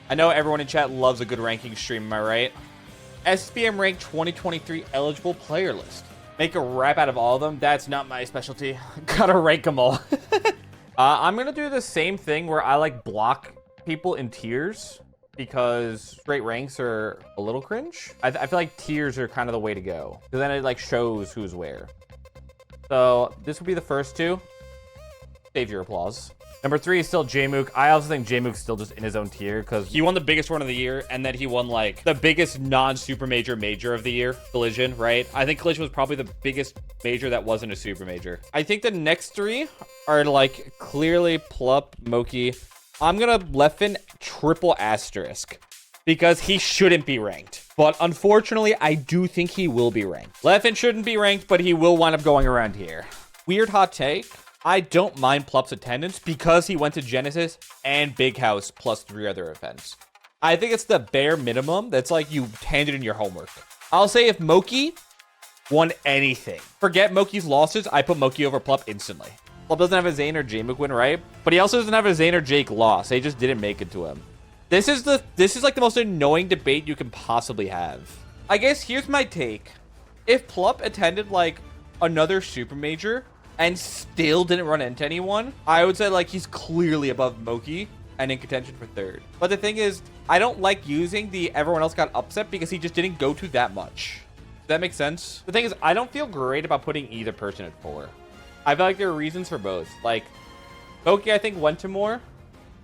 I know everyone in chat loves a good ranking stream, am I right? SBM ranked 2023 eligible player list. Make a rap out of all of them. That's not my specialty. Gotta rank them all. I'm gonna do the same thing where I like block people in tiers because straight ranks are a little cringe. I feel like tiers are kind of the way to go because then it like shows who's where. So this will be the first two. Save your applause. Number 3 is still Jmook. I also think Jmook's still just in his own tier because he won the biggest run of the year and then he won like the biggest non-super major of the year, Collision, right? I think Collision was probably the biggest major that wasn't a super major. I think the next 3 are like clearly Plup, Moki. I'm gonna Leffen triple asterisk because he shouldn't be ranked. But unfortunately, I do think he will be ranked. Leffen shouldn't be ranked, but he will wind up going around here. Weird hot take. I don't mind Plup's attendance because he went to Genesis and Big House plus 3 other events. I think it's the bare minimum that's like you handed in your homework. I'll say if Moki won anything, forget Moki's losses, I put Moki over Plup instantly. Plup doesn't have a Zane or Jmook win, right? But he also doesn't have a Zane or Jake loss. They just didn't make it to him. This is like the most annoying debate you can possibly have. I guess here's my take. If Plup attended like another super major and still didn't run into anyone, I would say like he's clearly above Moki and in contention for 3rd. But the thing is, I don't like using the everyone else got upset because he just didn't go to that much. Does that make sense? The thing is, I don't feel great about putting either person at 4. I feel like there are reasons for both. Like, Moki, I think, went to more,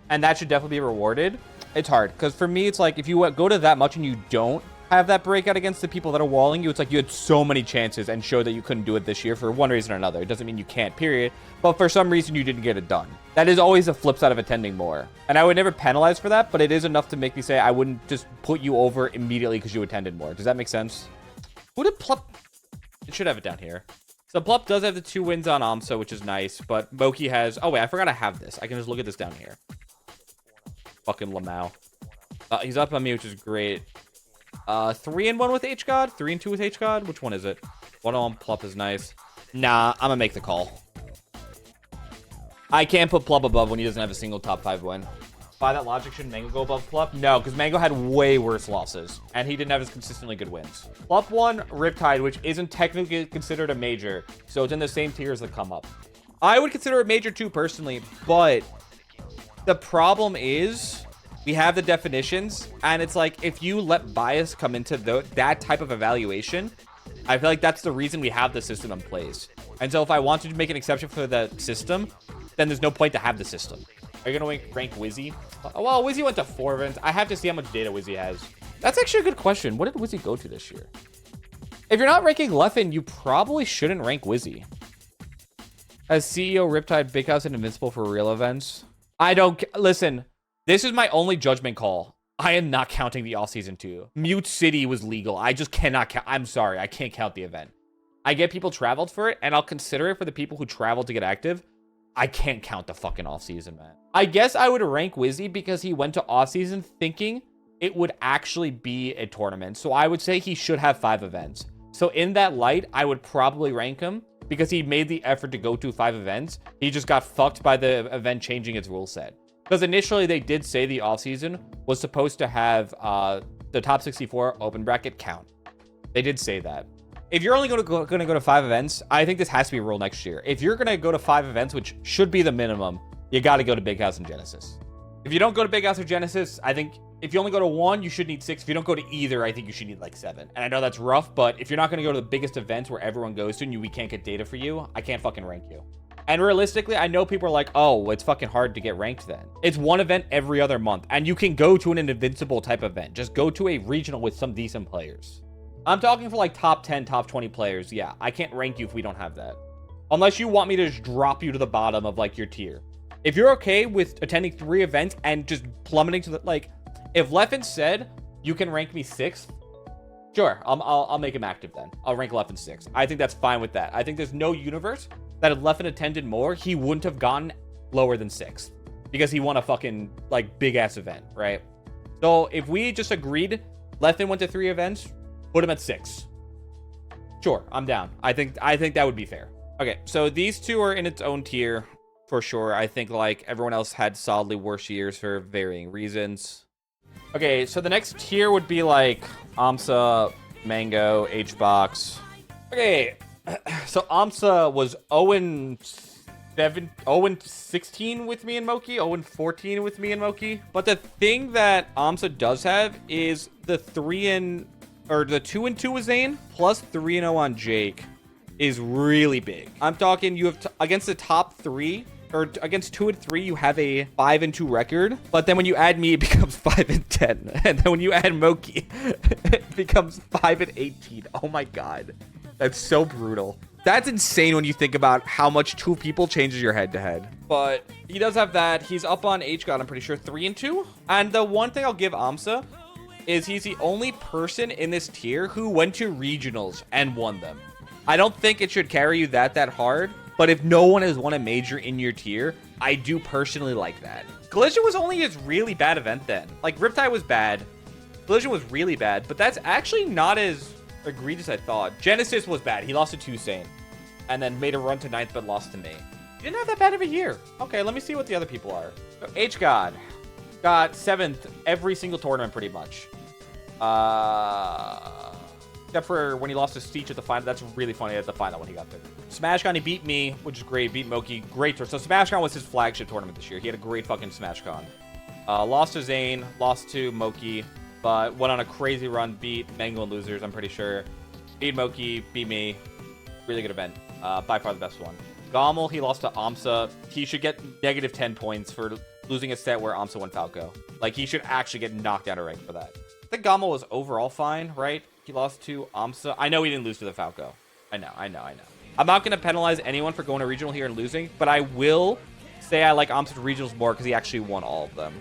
and that should definitely be rewarded. It's hard, because for me, it's like, if you go to that much and you don't have that breakout against the people that are walling you, it's like you had so many chances and showed that you couldn't do it this year for one reason or another. It doesn't mean you can't, period. But for some reason, you didn't get it done. That is always a flip side of attending more. And I would never penalize for that, but it is enough to make me say I wouldn't just put you over immediately because you attended more. Does that make sense? Who did Plup? It should have it down here. So Plup does have the 2 wins on AMSA, which is nice, but Moki has... Oh, wait, I forgot I have this. I can just look at this down here. Fucking Lamau. He's up on me, which is great. 3-1 with H-God? 3-2 with H-God? Which one is it? 1 on Plup is nice. Nah, I'm gonna make the call. I can't put Plup above when he doesn't have a single top 5 win. By that logic, should Mango go above Plup? No, because Mango had way worse losses, and he didn't have as consistently good wins. Plup won Riptide, which isn't technically considered a major, so it's in the same tier as the come up. I would consider it major too, personally, but the problem is we have the definitions, and it's like if you let bias come into that type of evaluation, I feel like that's the reason we have the system in place. And so if I wanted to make an exception for the system, then there's no point to have the system. Are you going to rank Wizzy? Well, Wizzy went to 4 events. I have to see how much data Wizzy has. That's actually a good question. What did Wizzy go to this year? If you're not ranking Leffen, you probably shouldn't rank Wizzy. As CEO, Riptide, Big House, and Invincible for real events. I don't... Listen, this is my only judgment call. I am not counting the off-season 2. Mute City was legal. I just cannot count. I'm sorry. I can't count the event. I get people traveled for it, and I'll consider it for the people who traveled to get active. I can't count the fucking off-season, man. I guess I would rank Wizzy because he went to off-season thinking it would actually be a tournament. So I would say he should have 5 events. So in that light, I would probably rank him because he made the effort to go to 5 events. He just got fucked by the event changing its rule set. Because initially they did say the off-season was supposed to have the top 64 open bracket count. They did say that. If you're only going to go to 5 events, I think this has to be a rule next year. If you're going to go to 5 events, which should be the minimum, you got to go to Big House and Genesis. If you don't go to Big House or Genesis, I think if you only go to 1, you should need 6. If you don't go to either, I think you should need like 7. And I know that's rough, but if you're not going to go to the biggest events where everyone goes to and we can't get data for you, I can't fucking rank you. And realistically, I know people are like, oh, it's fucking hard to get ranked then. It's 1 event every other month, and you can go to an Invincible type event. Just go to a regional with some decent players. I'm talking for like top 10, top 20 players. Yeah, I can't rank you if we don't have that. Unless you want me to just drop you to the bottom of like your tier. If you're okay with attending 3 events and just plummeting to the, like, if Leffen said you can rank me 6th, sure, I'll make him active then. I'll rank Leffen 6th. I think that's fine with that. I think there's no universe that if Leffen attended more, he wouldn't have gone lower than 6th because he won a fucking like big ass event, right? So if we just agreed Leffen went to 3 events, put him at 6. Sure, I'm down. I think that would be fair. Okay, so these 2 are in its own tier for sure. I think like everyone else had solidly worse years for varying reasons. Okay, so the next tier would be like Amsa, Mango, HBox. Okay, so Amsa was 0-16 with me and Moki, 0-14 with me and Moki. But the thing that Amsa does have is the 2-2 with Zane plus 3-0 on Jake is really big. I'm talking you have against the top 3 or against 2 and 3, you have a 5-2 record. But then when you add me, it becomes 5-10, and then when you add Moki, it becomes 5-18. Oh my god, that's so brutal. That's insane when you think about how much 2 people changes your head-to-head. But he does have that. He's up on H-God, I'm pretty sure, 3-2. And the one thing I'll give Amsa is he's the only person in this tier who went to regionals and won them. I don't think it should carry you that hard, but if no one has won a major in your tier, I do personally like that. Collision was only his really bad event then. Like, Riptide was bad. Collision was really bad, but that's actually not as egregious as I thought. Genesis was bad. He lost to Toussaint and then made a run to 9th, but lost to me. He didn't have that bad of a year. Okay, let me see what the other people are. So H-God got 7th every single tournament pretty much. Except for when he lost to Steech at the final. That's really funny at the final when he got there. SmashCon, he beat me, which is great. Beat Moki. Great tour. So SmashCon was his flagship tournament this year. He had a great fucking SmashCon. Lost to Zane, lost to Moki, but went on a crazy run, beat Mango and Losers, I'm pretty sure. Beat Moki, beat me. Really good event. By far the best one. Gommel, he lost to Amsa. He should get negative 10 points for losing a set where Amsa won Falco. Like, he should actually get knocked out of rank for that. I think Gommel was overall fine, right? He lost to Amsa. I know he didn't lose to the Falco. I know. I'm not going to penalize anyone for going to regional here and losing, but I will say I like Amsa to regionals more because he actually won all of them.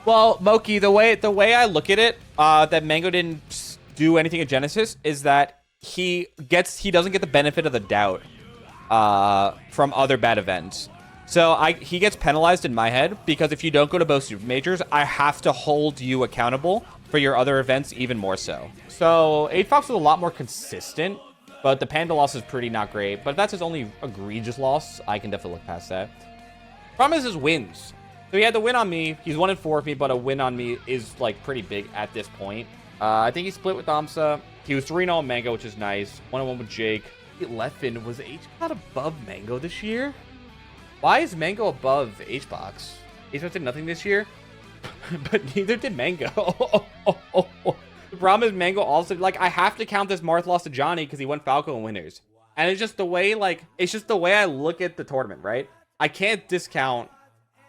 Well, Moki, the way I look at it, that Mango didn't do anything at Genesis is that he doesn't get the benefit of the doubt from other bad events. So he gets penalized in my head because if you don't go to both super majors, I have to hold you accountable for your other events even more so. So HBox was a lot more consistent, but the Panda loss is pretty not great. But if that's his only egregious loss, I can definitely look past that. Problem is his wins. So he had the win on me. He's 1-4 with me, but a win on me is like pretty big at this point. I think he split with Amsa. He was 3-0 on Mango, which is nice. 1-1 with Jake. 11 was HBox above Mango this year? Why is Mango above HBox? HBox did nothing this year, but neither did Mango. The problem is Mango also, like, I have to count this Marth loss to Johnny because he went Falco and winners. And it's just the way, like, it's just the way I look at the tournament, right? I can't discount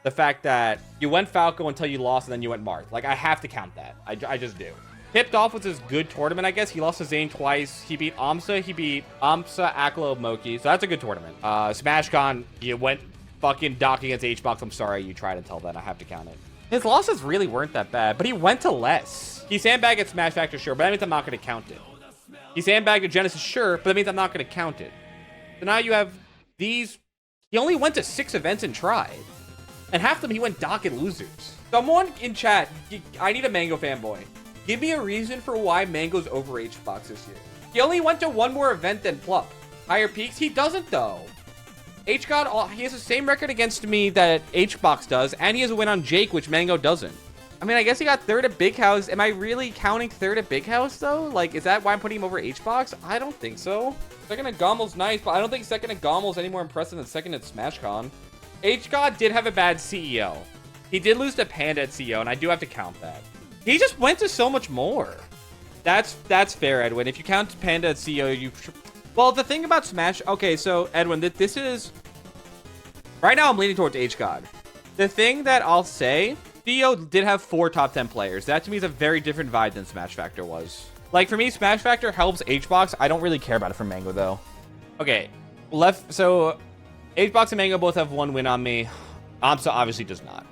the fact that you went Falco until you lost and then you went Marth. Like, I have to count that. I just do. Tipped off was his good tournament, I guess. He lost to Zane twice. He beat Amsa. He beat Amsa, Aklo, Moki. So that's a good tournament. SmashCon, you went fucking dock against HBox. I'm sorry you tried until then. I have to count it. His losses really weren't that bad, but he went to less. He sandbagged at Smash Factor, sure, but that means I'm not going to count it. He sandbagged at Genesis, sure, but that means I'm not going to count it. So now you have these. He only went to 6 events and tried. And half of them he went dock at Losers. Someone in chat, I need a Mango fanboy. Give me a reason for why Mango's over HBox this year. He only went to 1 more event than Plup. Higher Peaks? He doesn't, though. H-God, he has the same record against me that HBox does, and he has a win on Jake, which Mango doesn't. I mean, I guess he got 3rd at Big House. Am I really counting 3rd at Big House, though? Like, is that why I'm putting him over HBox? I don't think so. 2nd at Gommel's nice, but I don't think 2nd at Gommel's any more impressive than 2nd at SmashCon. H-God did have a bad CEO. He did lose to Panda at CEO, and I do have to count that. He just went to so much more. That's fair, Edwin. If you count Panda at CEO, you... Well, the thing about Smash... Okay, so, Edwin, this is... Right now, I'm leaning towards H-God. The thing that I'll say... CEO did have 4 top 10 players. That, to me, is a very different vibe than Smash Factor was. Like, for me, Smash Factor helps HBox. I don't really care about it for Mango, though. Okay, so... HBox and Mango both have 1 win on me. Amsa obviously does not.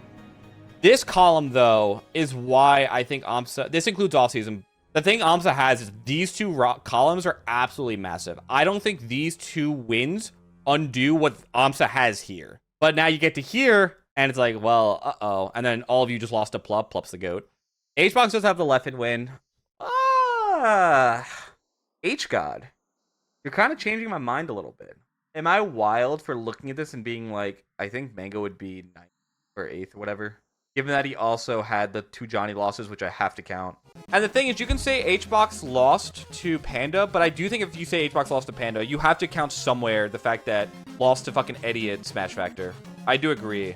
This column, though, is why I think Amsa... This includes offseason. The thing Amsa has is these 2 columns are absolutely massive. I don't think these 2 wins undo what Amsa has here. But now you get to here, and it's like, well, uh-oh. And then all of you just lost to Plup. Plup's the GOAT. HBox does have the Leffen win. H-God. You're kind of changing my mind a little bit. Am I wild for looking at this and being like, I think Mango would be 9th or 8th or whatever? given that he also had the 2 Johnny losses, which I have to count. And the thing is, you can say HBox lost to Panda, but I do think if you say HBox lost to Panda, you have to count somewhere the fact that lost to fucking Eddie at Smash Factor. I do agree.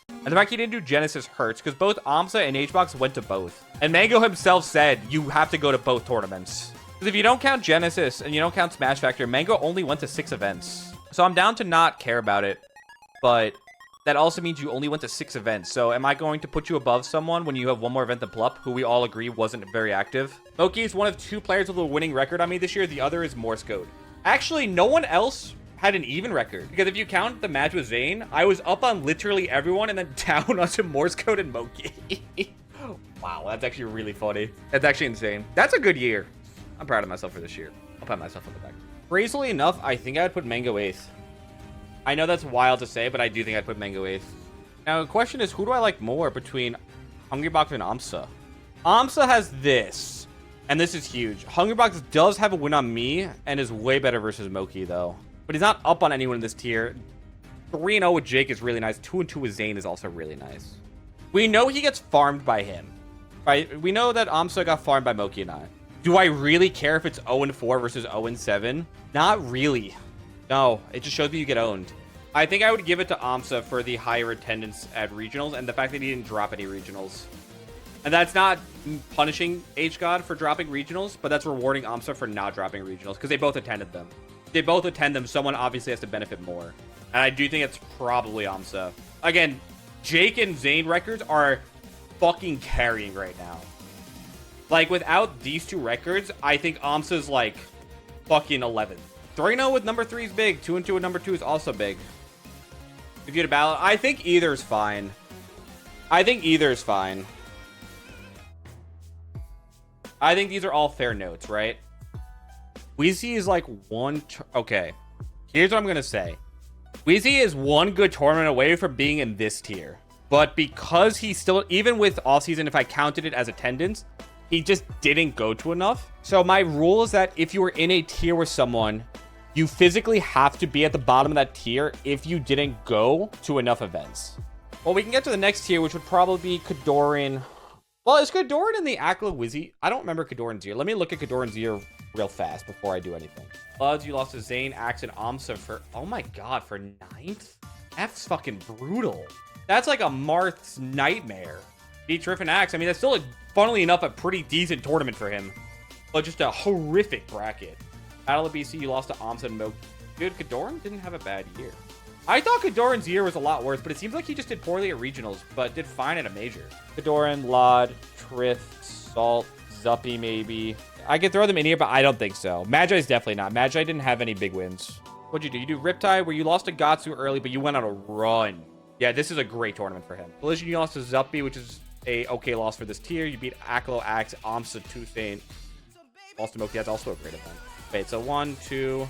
And the fact he didn't do Genesis hurts, because both Amsa and HBox went to both. And Mango himself said you have to go to both tournaments. Because if you don't count Genesis and you don't count Smash Factor, Mango only went to 6 events. So I'm down to not care about it, but that also means you only went to 6 events. So am I going to put you above someone when you have one more event than Plup, who we all agree wasn't very active? Moki is one of 2 players with a winning record on me this year. The other is Morse Code. Actually, no one else had an even record. Because if you count the match with Zane, I was up on literally everyone and then down onto Morse Code and Moki. Wow, that's actually really funny. That's actually insane. That's a good year. I'm proud of myself for this year. I'll pat myself on the back. Crazily enough, I think I would put Mango 8th. I know that's wild to say, but I do think I'd put Mango 8th. Now, the question is, who do I like more between Hungrybox and Amsa? Amsa has this, and this is huge. Hungrybox does have a win on me and is way better versus Moki, though. But he's not up on anyone in this tier. 3-0 with Jake is really nice. 2-2 with Zane is also really nice. We know he gets farmed by him, right? We know that Amsa got farmed by Moki and I. Do I really care if it's 0-4 versus 0-7? Not really. No, it just shows me you get owned. I think I would give it to Amsa for the higher attendance at regionals and the fact that he didn't drop any regionals. And that's not punishing H-God for dropping regionals, but that's rewarding Amsa for not dropping regionals because they both attended them. They both attend them. Someone obviously has to benefit more. And I do think it's probably Amsa. Again, Jake and Zane records are fucking carrying right now. Like, without these 2 records, I think Amsa's like fucking 11th. 3-0 with number 3 is big. 2-2 with number 2 is also big. If you had a ballot, I think either is fine. I think either is fine. I think these are all fair notes, right? Wheezy is like one... Okay. Here's what I'm going to say. Wheezy is one good tournament away from being in this tier. But because he's still... Even with off-season, if I counted it as attendance, he just didn't go to enough. So my rule is that if you were in a tier with someone, you physically have to be at the bottom of that tier if you didn't go to enough events. Well, we can get to the next tier, which would probably be Kadoran. Well, is Kadoran in the Akla Wizzy? I don't remember Kadoran's year. Let me look at Kadoran's year real fast before I do anything. Bloods, you lost to Zane, Axe, and Amsa for... Oh my god, for 9th? F's fucking brutal. That's like a Marth's nightmare. Beat Triff and Axe. I mean, that's still, funnily enough, a pretty decent tournament for him. But just a horrific bracket. Battle of BC, you lost to Amsa and Moke. Dude, Kadoran didn't have a bad year. I thought Kadoran's year was a lot worse, but it seems like he just did poorly at regionals, but did fine at a major. Kadoran, Lod, Triff, Salt, Zuppy maybe. I could throw them in here, but I don't think so. Magi's definitely not. Magi didn't have any big wins. What'd you do? You do Riptide, where you lost to Gatsu early, but you went on a run. Yeah, this is a great tournament for him. Collision, you lost to Zuppy, which is a okay loss for this tier. You beat Aklo, Axe, Amsa, Toothaint. Lost to Moki, that's also a great event. Wait, so 1, 2,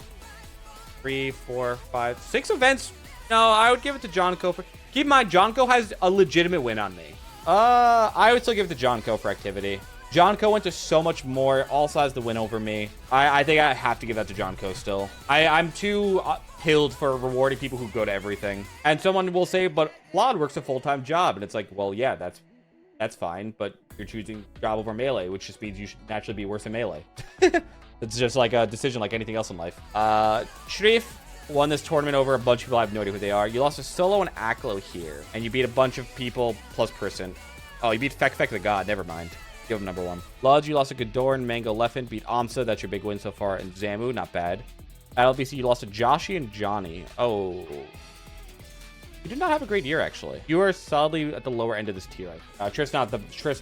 3, 4, 5, 6 events. No, I would give it to Jonko for... Keep in mind, Jonko has a legitimate win on me. I would still give it to Jonko for activity. Jonko went to so much more. Also has the win over me. I think I have to give that to Jonko still. I'm too pilled for rewarding people who go to everything. And someone will say, but Vlad works a full-time job. And it's like, well, yeah, that's fine. But you're choosing job over Melee, which just means you should naturally be worse than Melee. It's just like a decision like anything else in life. Shrif won this tournament over a bunch of people. I have no idea who they are. You lost to Solo and Aklo here. And you beat a bunch of people plus person. Oh, you beat Fek the God. Never mind. Give him number 1. Lodge, you lost to Gadoran, Mango, Leffen. Beat Amsa. That's your big win so far. And Zamu, not bad. At LBC, you lost to Joshi and Johnny. Oh. You did not have a great year, actually. You are solidly at the lower end of this tier. Triff's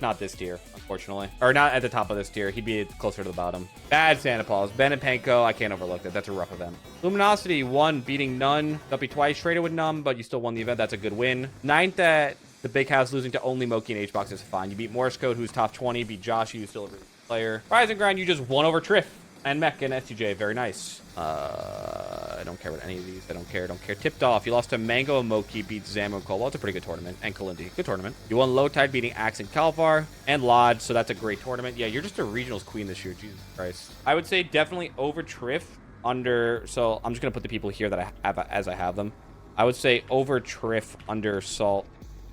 not this tier, unfortunately. Or not at the top of this tier. He'd be closer to the bottom. Bad Santa Paws. Ben and Panko, I can't overlook that. That's a rough event. Luminosity won, beating None. Guppy twice, traded with Numb, but you still won the event. That's a good win. 9th at the Big House, losing to only Moki and HBox is fine. You beat Morse Code, who's top 20. Beat Joshi, who's still a really good player. Rise and Grind, you just won over Triff and Mech and STJ. Very nice. I don't care about any of these. I don't care. Tipped off. You lost to Mango and Moki, beat Zamu and Cole. Well, it's a pretty good tournament. And Kalindi. Good tournament. You won Low Tide, beating Axe and Kalvar. And Lod, so that's a great tournament. Yeah, you're just a regionals queen this year. Jesus Christ. I would say definitely over Triff, under... So I'm just going to put the people here that I have as I have them. I would say over Triff, under Salt...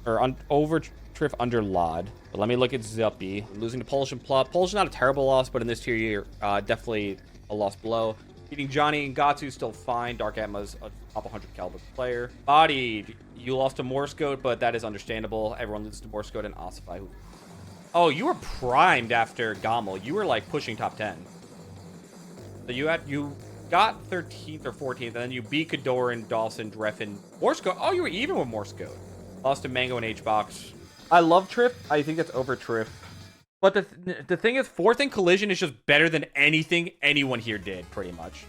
Or over Triff under Lod. But let me look at Zuppy. Losing to Polish and Plop. Polish is not a terrible loss, but in this tier, you're definitely a loss below. Beating Johnny and Gatsu still fine. Dark Atma's a top 100 caliber player. Bodied. You lost to Morse Code, but that is understandable. Everyone loses to Morse Code and Ossify. Oh, you were primed after Gommel. You were like pushing top 10. So you got 13th or 14th, and then you beat Kadoran, Dawson, Dreffin, Morse Code. Oh, you were even with Morse Code. Lost to Mango and H-Box. I love Triff. I think that's over Triff. But the thing is, 4th in Collision is just better than anything anyone here did, pretty much.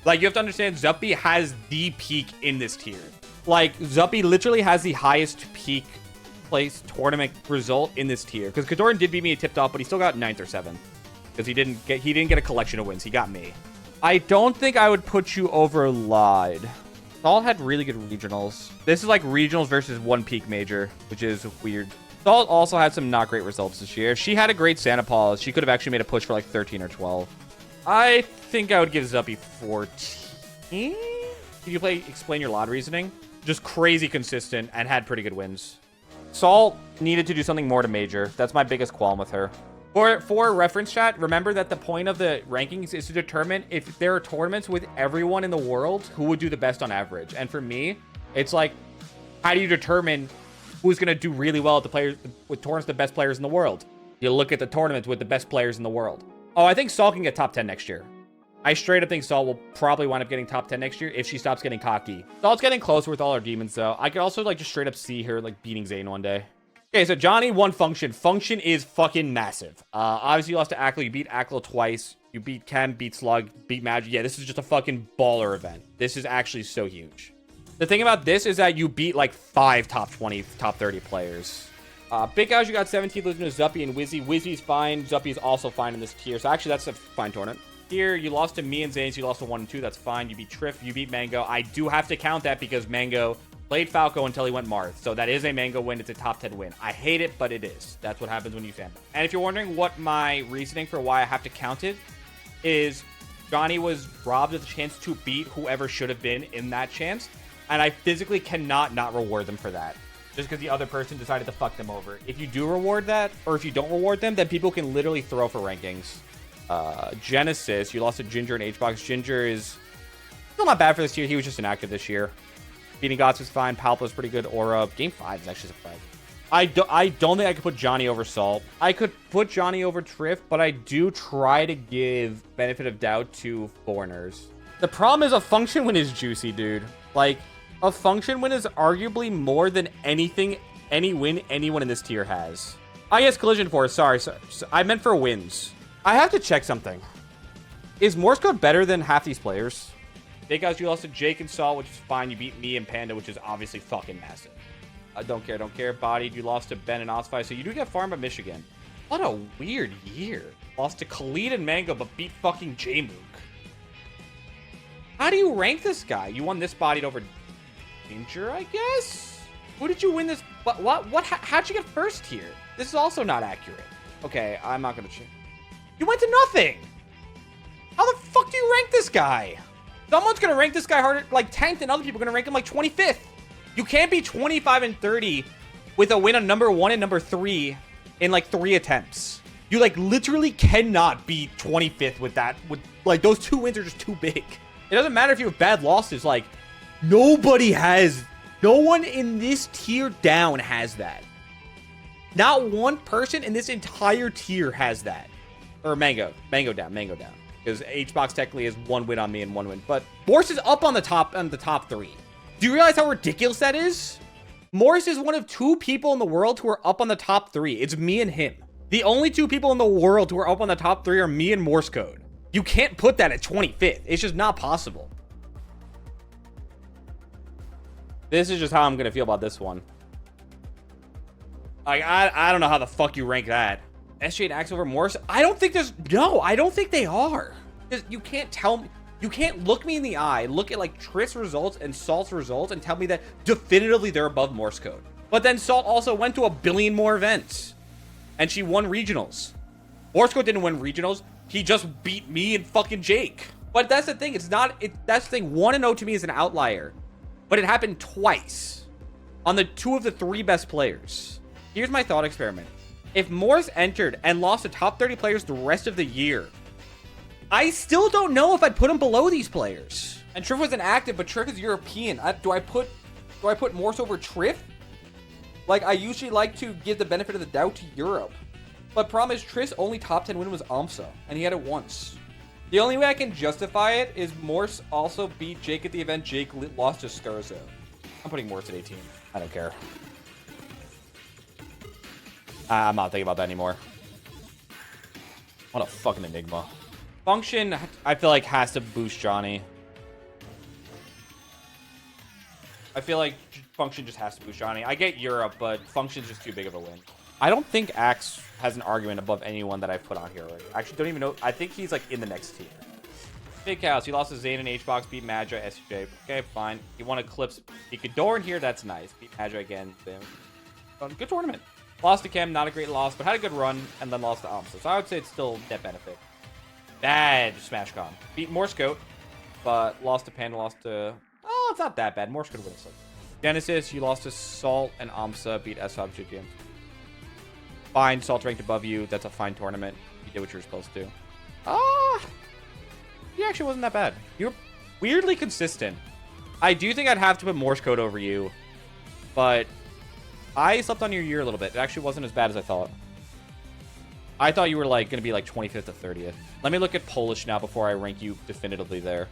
Like, you have to understand, Zuppy has the peak in this tier. Like, Zuppy literally has the highest peak place tournament result in this tier. Because Kadoran did beat me at tipped off, but he still got 9th or 7th. Because he didn't get a collection of wins. He got me. I don't think I would put you over Lied. Salt had really good regionals. This is like regionals versus one peak major, which is weird. Salt also had some not great results this year. She had a great Santa Paula. She could have actually made a push for like 13 or 12. I think I would give Zuppy 14. Can you explain your Lod reasoning? Just crazy consistent and had pretty good wins. Salt needed to do something more to major. That's my biggest qualm with her. For reference chat, remember that the point of the rankings is to determine if there are tournaments with everyone in the world who would do the best on average. And for me, it's like, how do you determine who's going to do really well at the players with tournaments, the best players in the world? You look at the tournaments with the best players in the world. Oh, I think Salt can get top 10 next year. I straight up think Salt will probably wind up getting top 10 next year if she stops getting cocky. Salt's getting closer with all her demons, though. I could also like just straight up see her like beating Zayn one day. Okay, so Johnny won Function. Function is fucking massive. Obviously, you lost to Ackle. You beat Ackle twice. You beat Chem, beat Slug, beat Magic. Yeah, this is just a fucking baller event. This is actually so huge. The thing about this is that you beat like 5 top 20, top 30 players. Big guys, you got 17th, losing to Zuppy and Wizzy. Wizzy's fine. Zuppy's also fine in this tier. So actually, that's a fine tournament. Here, you lost to me and Zayn, so you lost to 1 and 2. That's fine. You beat Triff. You beat Mango. I do have to count that because Mango played Falco until he went Marth. So that is a Mango win. It's a top 10 win. I hate it, but it is. That's what happens when you sandbag. And if you're wondering what my reasoning for why I have to count it is, Johnny was robbed of the chance to beat whoever should have been in that chance. And I physically cannot not reward them for that. Just because the other person decided to fuck them over. If you do reward that, or if you don't reward them, then people can literally throw for rankings. Genesis, you lost to Ginger and H-Box. Ginger is still not bad for this year. He was just inactive this year. Beating Gots is fine. Palpa is pretty good. Aura. Game 5 is actually surprising. I don't think I could put Johnny over Salt. I could put Johnny over Triff, but I do try to give benefit of doubt to foreigners. The problem is a function win is juicy, dude. Like, a function win is arguably more than any win anyone in this tier has. I guess Collision Force. Sorry. I meant for wins. I have to check something. Is Morse Code better than half these players? Big guys, you lost to Jake and Saul, which is fine. You beat me and Panda, which is obviously fucking massive. I don't care. Bodied, you lost to Ben and Ossify, so you do get farmed at Michigan. What a weird year. Lost to Khalid and Mango, but beat fucking J-Mook. How do you rank this guy? You won this bodied over Ginger, I guess? Who did you win this? What? How'd you get first here? This is also not accurate. Okay, I'm not gonna check. You went to nothing. How the fuck do you rank this guy? Someone's gonna rank this guy harder, like 10th, and other people are gonna rank him like 25th. You can't be 25 and 30 with a win on number 1 and number 3 in like 3 attempts. You like literally cannot be 25th with that. With like those 2 wins are just too big. It doesn't matter if you have bad losses. Like no one in this tier down has that. Not one person in this entire tier has that. Or Mango down. Because H-Box technically is 1 win on me and 1 win. But Morse is up on the top 3. Do you realize how ridiculous that is? Morse is one of 2 people in the world who are up on the top 3. It's me and him. The only 2 people in the world who are up on the top 3 are me and Morse Code. You can't put that at 25th. It's just not possible. This is just how I'm going to feel about this one. Like, I don't know how the fuck you rank that. SJ and Axe over Morse? I don't think they are. Because you can't tell me. You can't look me in the eye, look at like Triff's results and Salt's results and tell me that definitively they're above Morse Code. But then Salt also went to a billion more events. And she won regionals. Morse Code didn't win regionals. He just beat me and fucking Jake. But that's the thing. That's the thing. 1-0 to me is an outlier. But it happened twice. On the 2 of the 3 best players. Here's my thought experiment. If Morse entered and lost to top 30 players the rest of the year, I still don't know if I'd put him below these players. And Triff was inactive, but Triff is European. Do I put Morse over Triff? Like, I usually like to give the benefit of the doubt to Europe. But problem is, Triff's only top 10 win was AMSA, and he had it once. The only way I can justify it is Morse also beat Jake at the event. Jake lost to Scarzo. I'm putting Morse at 18. I don't care. I'm not thinking about that anymore. What a fucking enigma. Function, I feel like, has to boost Johnny. I feel like Function just has to boost Johnny. I get Europe, but Function's just too big of a win. I don't think Axe has an argument above anyone that I've put on here already. I actually don't even know. I think he's, like, in the next tier. Big House. He lost to Zane in H-Box, beat Magi, SJ. Okay, fine. He won Eclipse. He could door in here. That's nice. Beat Magi again. Boom. Good tournament. Lost to Chem, not a great loss, but had a good run, and then lost to AMSA. So I would say it's still net benefit. Bad SmashCon. Beat Morse Goat, but lost to Panda, lost to... Oh, it's not that bad. Morse could win. Genesis, you lost to Salt and AMSA, beat S-Hub, GGM. Fine, Salt ranked above you. That's a fine tournament. You did what you were supposed to. He actually wasn't that bad. You're weirdly consistent. I do think I'd have to put Morse Code over you, but I slept on your year a little bit. It actually wasn't as bad as I thought. I thought you were like going to be like 25th to 30th. Let me look at Polish now before I rank you definitively there.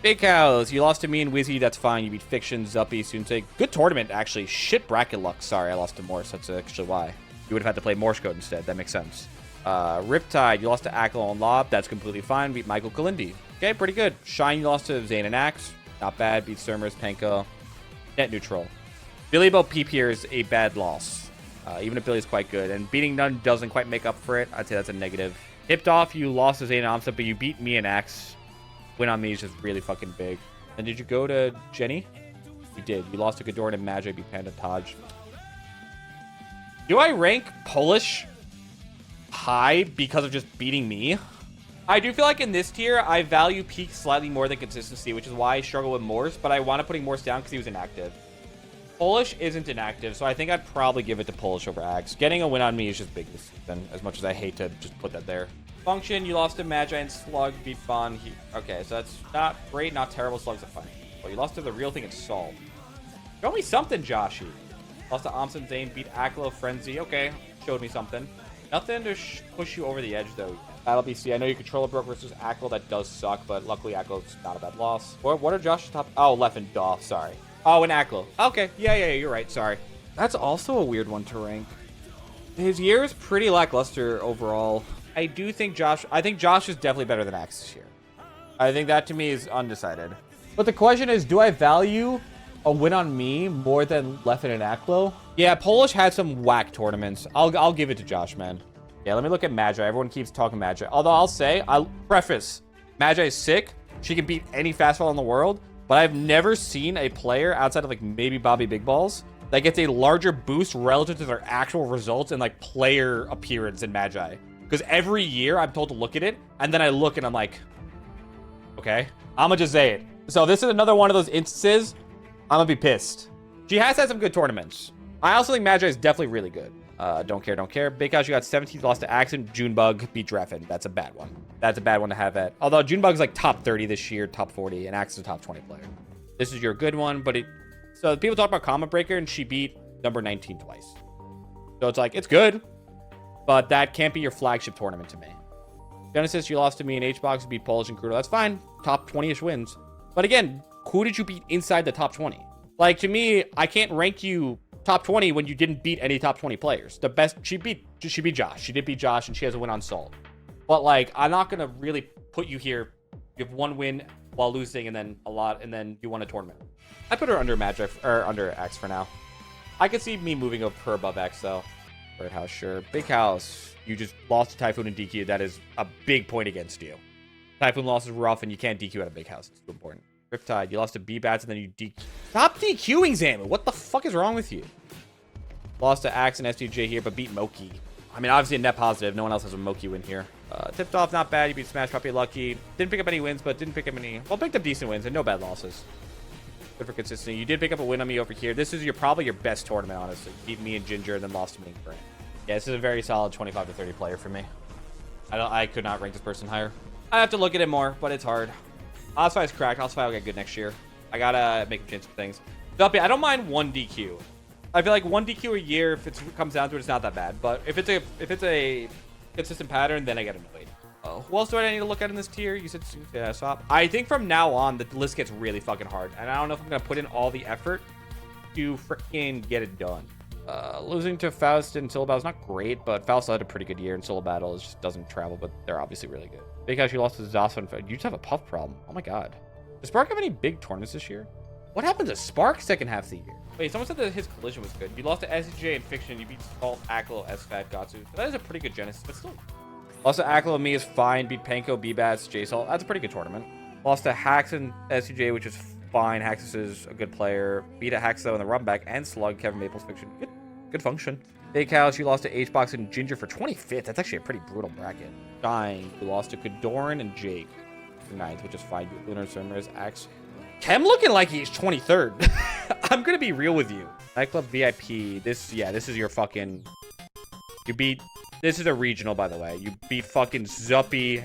Big Cows, you lost to me and Wizzy. That's fine. You beat Fiction, Zuppy, Sunsei. Good tournament, actually. Shit bracket luck. Sorry, I lost to Morse. That's actually why. You would have had to play Morse Code instead. That makes sense. Riptide, you lost to Ackle and Lob. That's completely fine. Beat Michael Kalindi. Okay, pretty good. Shine, you lost to Zane and Axe. Not bad. Beat Surmers, Penko. Net neutral. Billy Bo Peep here is a bad loss. Even if Billy's quite good. And beating None doesn't quite make up for it. I'd say that's a negative. Tipped off, you lost to Zane and Amsa, but you beat me and Axe. Win on me is just really fucking big. And did you go to Jenny? You did. You lost to Ghidorah and Magic, beat Panda Taj. Do I rank Polish high because of just beating me? I do feel like in this tier, I value peak slightly more than consistency, which is why I struggle with Morse, but I want to putting Morse down because he was inactive. Polish isn't inactive, so I think I'd probably give it to Polish over Axe. Getting a win on me is just big this season, as much as I hate to just put that there. Function, you lost to Magi and Slug, beat Bon. Okay, so that's not great, not terrible. Slug's a fine. Well, you lost to the real thing and Salt. Show me something, Joshy. Lost to Amson Zane, beat Aklo, Frenzy. Okay, showed me something. Nothing to push you over the edge, though. Battle BC, I know you controller broke versus Aklo. That does suck, but luckily Aklo's not a bad loss. What are Josh's top? Oh, Left and Doff, sorry. Oh, and Aklo. Okay, yeah, you're right, sorry. That's also a weird one to rank. His year is pretty lackluster overall. I think Josh is definitely better than Axe this year. I think that to me is undecided. But the question is, do I value a win on me more than Leffen and Aklo? Yeah, Polish had some whack tournaments. I'll give it to Josh, man. Yeah, let me look at Magi. Everyone keeps talking Magi. Although I'll preface, Magi is sick. She can beat any fastball in the world. But I've never seen a player outside of like maybe Bobby Big Balls that gets a larger boost relative to their actual results and like player appearance in Magi. Because every year I'm told to look at it, and then I look and I'm like, okay, I'm gonna just say it. So this is another one of those instances, I'm gonna be pissed. She has had some good tournaments. I also think Magi is definitely really good. Don't care. Big House, you got 17th, lost to Accent. Junebug beat Dreffen. That's a bad one. That's a bad one to have at. Although Junebug's like top 30 this year, top 40, and Accent's a top 20 player. This is your good one, but so people talk about Comma Breaker, and she beat number 19 twice. So it's like, it's good. But that can't be your flagship tournament to me. Genesis, you lost to me in H-Box, beat Polish and Crudo. That's fine. Top 20-ish wins. But again, who did you beat inside the top 20? Like, to me, I can't rank you top 20 when you didn't beat any top 20 players. The best, she beat Josh. She did beat Josh, and she has a win on Salt. But, like, I'm not going to really put you here. You have one win while losing, and then a lot, and then you won a tournament. I put her under Magic, or under X for now. I could see me moving up her above X, though. Bird House, sure. Big House, you just lost to Typhoon and DQ. That is a big point against you. Typhoon loss is rough, and you can't DQ at a Big House. It's too important. Riptide, you lost to B-Bats, and then you DQ. Stop DQing, Zamu. What the fuck is wrong with you? Lost to Axe and SDJ here, but beat Moki. I mean, obviously a net positive. No one else has a Moki win here. Tipped off, not bad. You beat Smash Puppy Lucky. Didn't pick up any wins, but didn't pick up any... Well, picked up decent wins and no bad losses. Good for consistency. You did pick up a win on me over here. This is probably your best tournament, honestly. Beat me and Ginger and then lost to me and Brand. Yeah, this is a very solid 25 to 30 player for me. I could not rank this person higher. I have to look at it more, but it's hard. Osify is cracked. Osify will get good next year. I gotta make him change some things. Duppy, I don't mind 1 DQ. I feel like 1 DQ a year, if it comes down to it, it's not that bad. But if it's a consistent pattern, then I get annoyed. Who else do I need to look at in this tier? You said yeah, swap. I think from now on, the list gets really fucking hard. And I don't know if I'm going to put in all the effort to freaking get it done. Losing to Faust and Syllabal is not great, but Faust had a pretty good year, and Syllabal just doesn't travel, but they're obviously really good. Because you lost to Zasa and you just have a puff problem. Oh my god. Does Spark have any big tournaments this year? What happened to Spark second half of the year? Wait, someone said that his collision was good. You lost to SJ in Fiction. You beat Salt, Aklo, SFAT, Gatsu. So that is a pretty good Genesis, but still. Lost to Aklo and me is fine. Beat Panko, B-Bats, J-Salt. That's a pretty good tournament. Lost to Hax and SCJ, which is fine. Haxus is a good player. Beat a Hax, though, in the run back. And Slug, Kevin Maples, Fiction. Good function. Big House, you lost to H-Box and Ginger for 25th. That's actually a pretty brutal bracket. Dying, you lost to Kadoran and Jake for 9th, which is fine. Lunar Surmers, Axe. Chem looking like he's 23rd. I'm going to be real with you. Nightclub VIP. This is your fucking... You beat... This is a regional, by the way. You beat fucking Zuppy,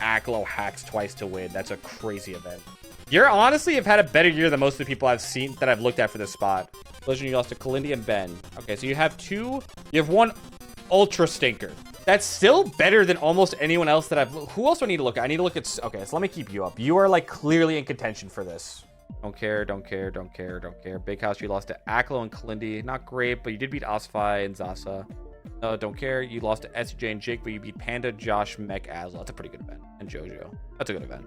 Aklo, Hacks twice to win. That's a crazy event. You're honestly have had a better year than most of the people I've seen that I've looked at for this spot. Collision, you lost to Kalindi and Ben. Okay, so you have 1 ultra stinker. That's still better than almost anyone else that I've... Who else do I need to look at? I need to look at... Okay, so let me keep you up. You are, like, clearly in contention for this. Don't care. Big House, you lost to Aklo and Kalindi. Not great, but you did beat Osify and Zasa. Don't care. You lost to SJ and Jake, but you beat Panda, Josh, Mech, Azla. That's a pretty good event. And Jojo. That's a good event.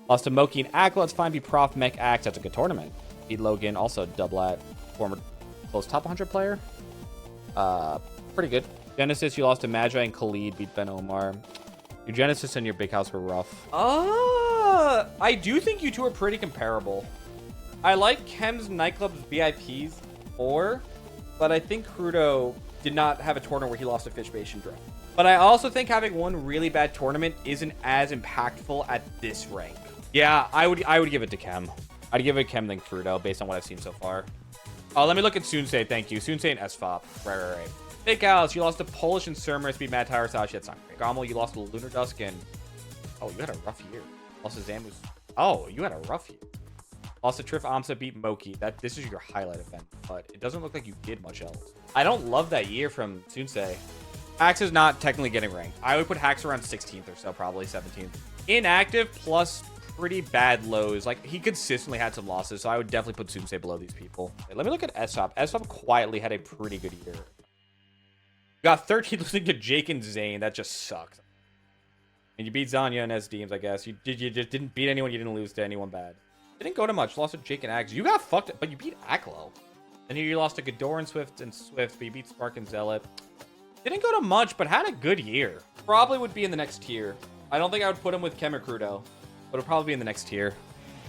Lost to Moki and Aklo. That's fine. Beat Prof, Mech, Axe. That's a good tournament. Beat Logan. Also double at former close top 100 player. Pretty good. Genesis, you lost to Magi and Khalid. Beat Ben Omar. Your Genesis and your Big House were rough. I do think you two are pretty comparable. I like Chem's Nightclub's VIPs more, but I think Crudo did not have a tournament where he lost to Fishbase Draft. But I also think having one really bad tournament isn't as impactful at this rank. Yeah, I would give it to Chem. I'd give it to Chem than Crudo based on what I've seen so far. Let me look at Sunsei. Thank you. Sunsei and SFOP. Right. Big House, you lost to Polish and Surmer, beat Matt Tower, Sashi. That's not great. Gommel, you lost to Lunar Dusk and... Oh, you had a rough year. Lost to Zamus. Oh, you had a rough year. Lost to Trif Amsa, beat Moki. This is your highlight event, but it doesn't look like you did much else. I don't love that year from Sunsei. Hax is not technically getting ranked. I would put Hax around 16th or so, probably 17th. Inactive plus pretty bad lows. Like, he consistently had some losses, so I would definitely put Sunsei below these people. Okay, let me look at SFOP. SFOP quietly had a pretty good year. You got 13 losing to Jake and Zane. That just sucks. And you beat Zanya and SDeems, I guess. You just didn't beat anyone. You didn't lose to anyone bad. Didn't go to much. Lost to Jake and Axe. You got fucked, but you beat Aklo. And here you lost to Ghidorah and Swift, but you beat Spark and Zealot. Didn't go to much, but had a good year. Probably would be in the next tier. I don't think I would put him with Chem or Crudo, but it'll probably be in the next tier.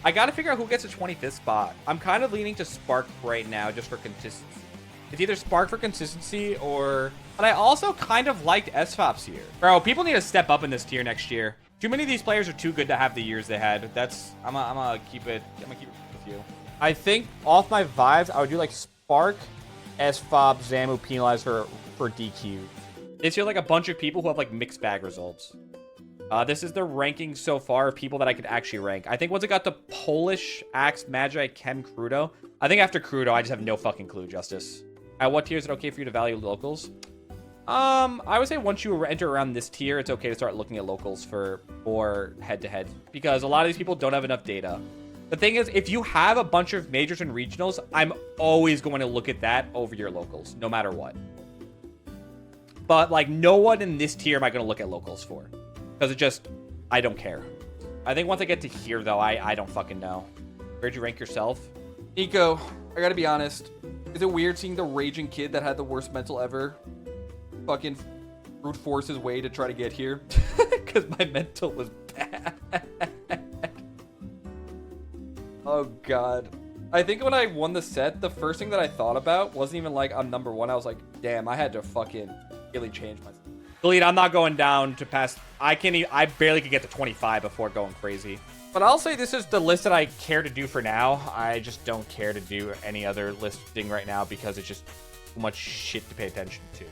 I gotta figure out who gets a 25th spot. I'm kind of leaning to Spark right now just for consistency. It's either Spark for consistency or... But I also kind of liked SFOP's here. Bro, people need to step up in this tier next year. Too many of these players are too good to have the years they had. I'm gonna keep it with you. I think off my vibes, I would do like Spark, SFOP, Zamu, Penalize for DQ. This year, like a bunch of people who have like mixed bag results. This is the ranking so far of people that I could actually rank. I think once it got to Polish, Axe, Magi, Chem, Crudo. I think after Crudo, I just have no fucking clue, Justice. At what tier is it okay for you to value locals? I would say once you enter around this tier, it's okay to start looking at locals for more head-to-head. Because a lot of these people don't have enough data. The thing is, if you have a bunch of majors and regionals, I'm always going to look at that over your locals, no matter what. But, like, no one in this tier am I going to look at locals for. Because it just, I don't care. I think once I get to here, though, I don't fucking know. Where'd you rank yourself? Nico, I gotta be honest. Is it weird seeing the raging kid that had the worst mental ever fucking brute force his way to try to get here? Because my mental was bad. Oh, God. I think when I won the set, the first thing that I thought about wasn't even like I'm number one. I was like, damn, I had to fucking really change myself. Delete, I'm not going down to past. I barely could get to 25 before going crazy. But I'll say this is the list that I care to do for now. I just don't care to do any other listing right now because it's just too much shit to pay attention to.